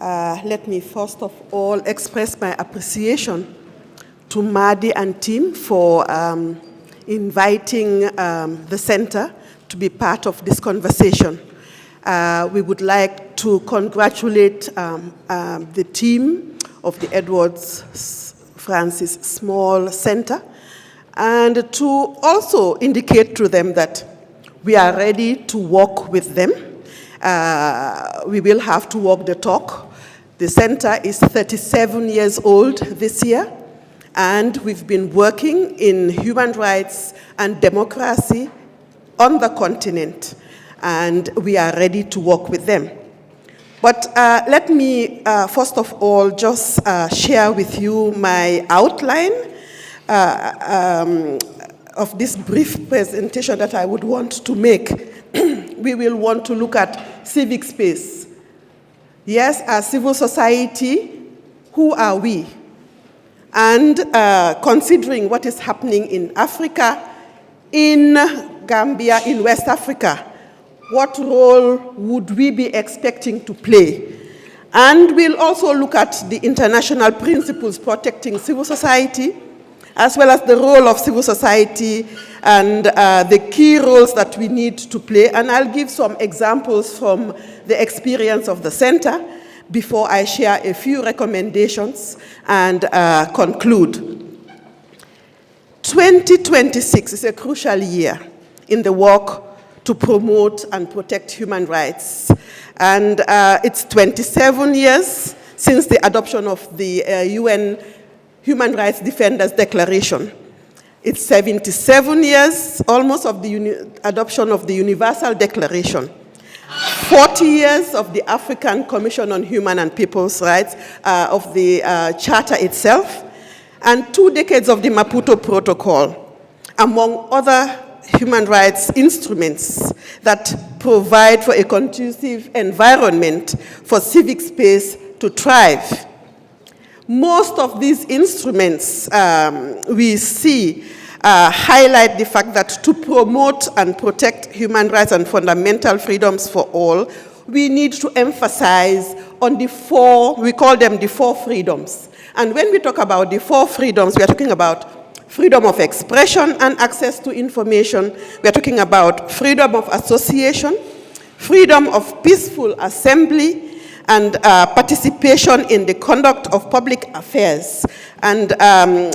Let me first of all express my appreciation to Madi and team for inviting the center to be part of this conversation. We would like to congratulate the team of the Edwards Francis Small Center, and to also indicate to them that we are ready to work with them. We will have to walk the talk. The center is 37 years old this year, and we've been working in human rights and democracy on the continent, and we are ready to work with them. But let me, first of all, just share with you my outline of this brief presentation that I would want to make. We will want to look at civic space. Yes, as civil society, who are we? And considering what is happening in Africa, in Gambia, in West Africa, what role would we be expecting to play? And we'll also look at the international principles protecting civil society, as well as the role of civil society and the key roles that we need to play. And I'll give some examples from the experience of the center before I share a few recommendations and conclude. 2026 is a crucial year in the work to promote and protect human rights. And it's 27 years since the adoption of the UN Human Rights Defenders Declaration. It's 77 years almost of the adoption of the Universal Declaration. 40 years of the African Commission on Human and People's Rights, of the Charter itself, and 2 decades of the Maputo Protocol, among other human rights instruments that provide for a conducive environment for civic space to thrive. Most of these instruments we see highlight the fact that to promote and protect human rights and fundamental freedoms for all, we need to emphasize on the 4, we call them the 4 freedoms. And when we talk about the 4 freedoms, we are talking about freedom of expression and access to information. We are talking about freedom of association, freedom of peaceful assembly, and participation in the conduct of public affairs. And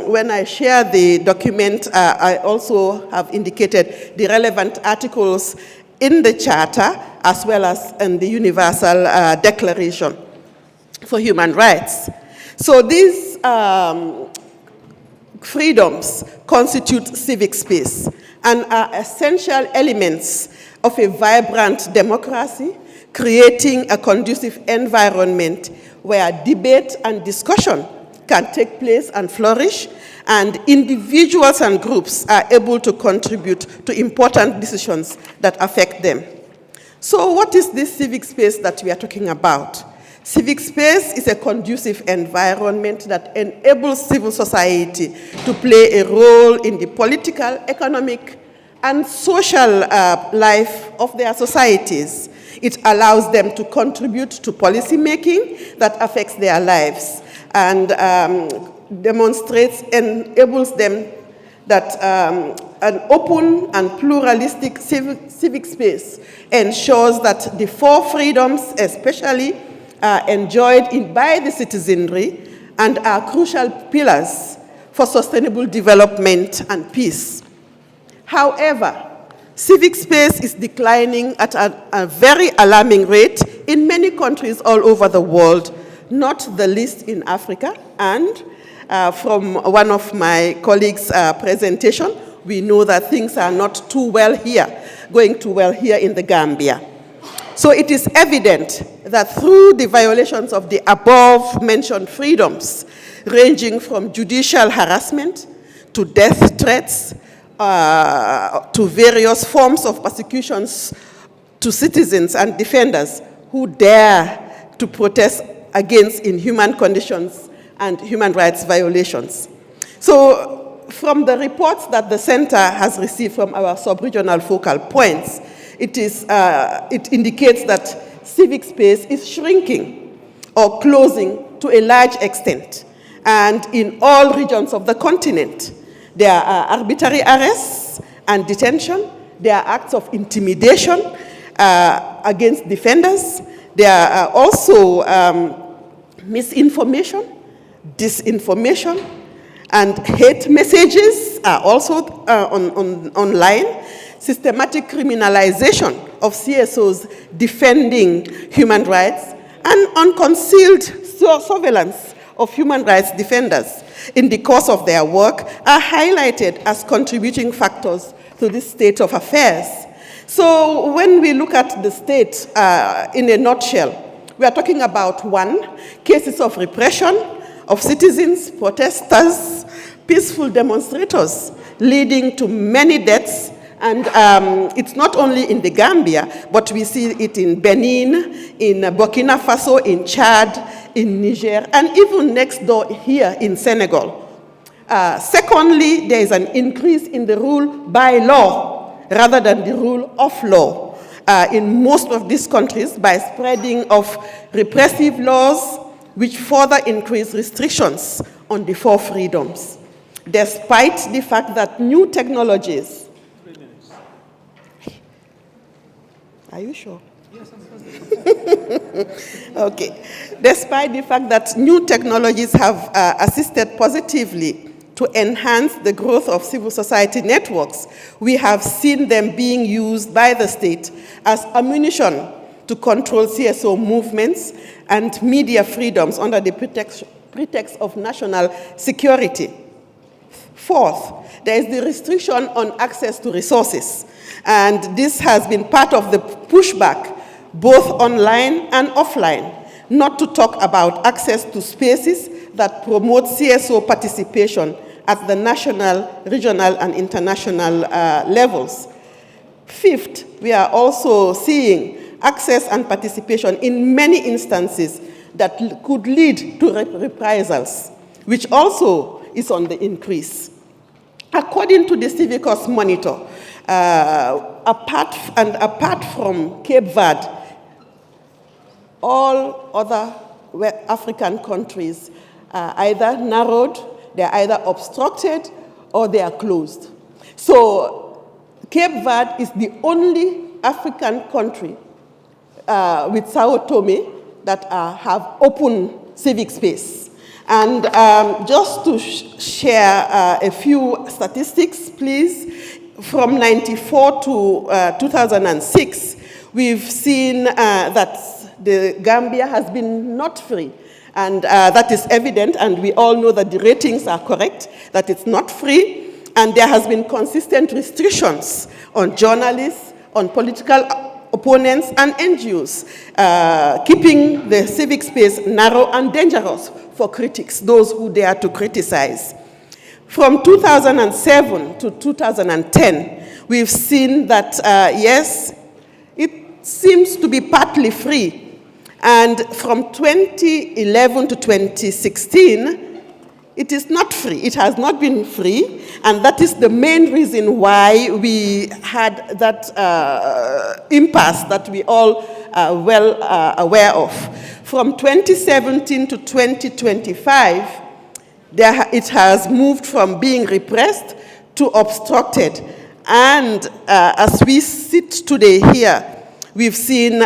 when I share the document, I also have indicated the relevant articles in the Charter as well as in the Universal Declaration for Human Rights. So these freedoms constitute civic space and are essential elements of a vibrant democracy, creating a conducive environment where debate and discussion can take place and flourish, and individuals and groups are able to contribute to important decisions that affect them. So what is this civic space that we are talking about? Civic space is a conducive environment that enables civil society to play a role in the political, economic, and social life of their societies. It allows them to contribute to policy making that affects their lives, and enables them that an open and pluralistic civic space ensures that the 4 freedoms especially are enjoyed by the citizenry and are crucial pillars for sustainable development and peace. However, civic space is declining at a very alarming rate in many countries all over the world, not the least in Africa. And from one of my colleagues' presentation, we know that things are not too well here, going too well here in the Gambia. So it is evident that through the violations of the above-mentioned freedoms, ranging from judicial harassment to death threats, to various forms of persecutions to citizens and defenders who dare to protest against inhuman conditions and human rights violations. So from the reports that the center has received from our sub-regional focal points, it indicates that civic space is shrinking. or closing to a large extent, and in all regions of the continent. There are arbitrary arrests and detention. There are acts of intimidation against defenders. There are also misinformation, disinformation, and hate messages are also online. Systematic criminalization of CSOs defending human rights, and unconcealed surveillance of human rights defenders in the course of their work are highlighted as contributing factors to this state of affairs. So when we look at the state in a nutshell, we are talking about 1, cases of repression of citizens, protesters, peaceful demonstrators, leading to many deaths. And it's not only in the Gambia, but we see it in Benin, in Burkina Faso, in Chad, in Niger, and even next door here in Senegal. Secondly, there is an increase in the rule by law rather than the rule of law in most of these countries by spreading of repressive laws which further increase restrictions on the 4 freedoms, despite the fact that new technologies. Are you sure? Yes, I'm okay. Despite the fact that new technologies have assisted positively to enhance the growth of civil society networks, we have seen them being used by the state as ammunition to control CSO movements and media freedoms under the pretext of national security. Fourth, there is the restriction on access to resources, and this has been part of the pushback, both online and offline, not to talk about access to spaces that promote CSO participation at the national, regional, and international levels. Fifth, we are also seeing access and participation in many instances that could lead to reprisals, which also is on the increase. According to the Civic Monitor, apart from Cape Verde, all other African countries are either narrowed, they are either obstructed, or they are closed. So Cape Verde is the only African country with Sao Tome that have open civic space. And just to share a few statistics, please, from 1994 to 2006, we've seen that the Gambia has been not free. And that is evident, and we all know that the ratings are correct, that it's not free. And there has been consistent restrictions on journalists, on political opponents, and NGOs, keeping the civic space narrow and dangerous for critics, those who dare to criticize. From 2007 to 2010, we've seen that, yes, it seems to be partly free. And from 2011 to 2016, it is not free. It has not been free, and that is the main reason why we had that impasse that we all are well aware of. From 2017 to 2025, it has moved from being repressed to obstructed. And as we sit today here, we've seen,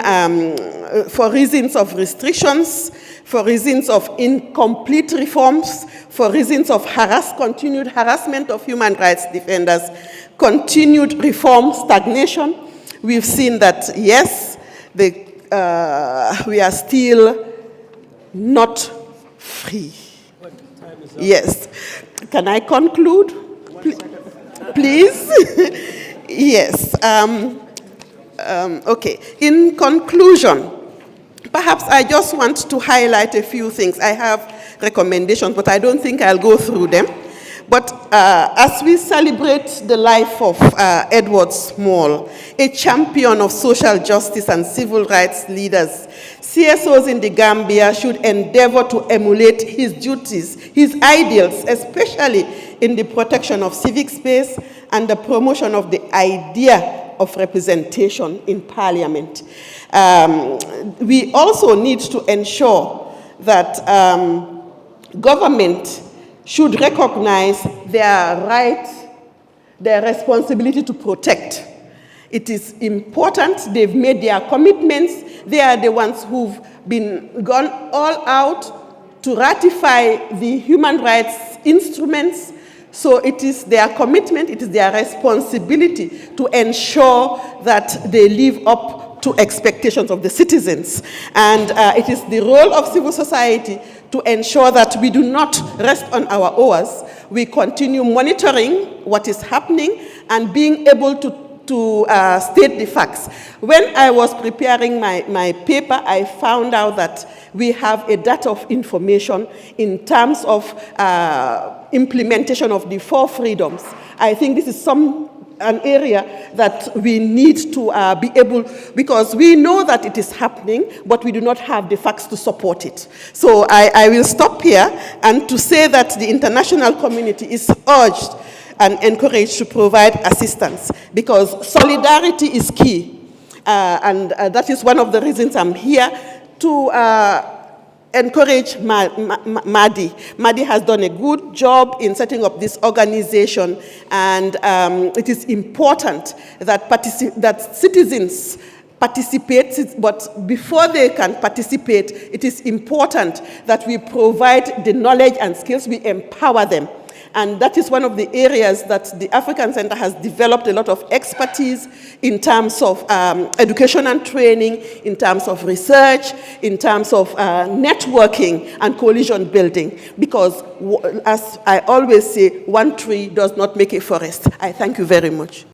for reasons of restrictions, for reasons of incomplete reforms, for reasons of continued harassment of human rights defenders, continued reform stagnation, we've seen that, yes, we are still not free. Yes. Can I conclude? Please? Yes. Okay. In conclusion, perhaps I just want to highlight a few things. I have recommendations, but I don't think I'll go through them. But as we celebrate the life of Edward Small, a champion of social justice and civil rights leaders, CSOs in the Gambia should endeavor to emulate his duties, his ideals, especially in the protection of civic space and the promotion of the idea of representation in Parliament. We also need to ensure that government should recognize their right, their responsibility to protect. It is important. They've made their commitments. They are the ones who've gone all out to ratify the human rights instruments. So it is their commitment, it is their responsibility to ensure that they live up to expectations of the citizens. And it is the role of civil society to ensure that we do not rest on our oars. We continue monitoring what is happening and being able to state the facts. When I was preparing my paper, I found out that we have a data of information in terms of implementation of the 4 freedoms. I think this is an area that we need to be able, because we know that it is happening, but we do not have the facts to support it. So I will stop here and to say that the international community is urged and encouraged to provide assistance, because solidarity is key. And that is one of the reasons I'm here to encourage Madi. Madi has done a good job in setting up this organization, and it is important that citizens participate, but before they can participate, it is important that we provide the knowledge and skills, we empower them. And that is one of the areas that the African Center has developed a lot of expertise in terms of education and training, in terms of research, in terms of networking and coalition building. Because, as I always say, one tree does not make a forest. I thank you very much.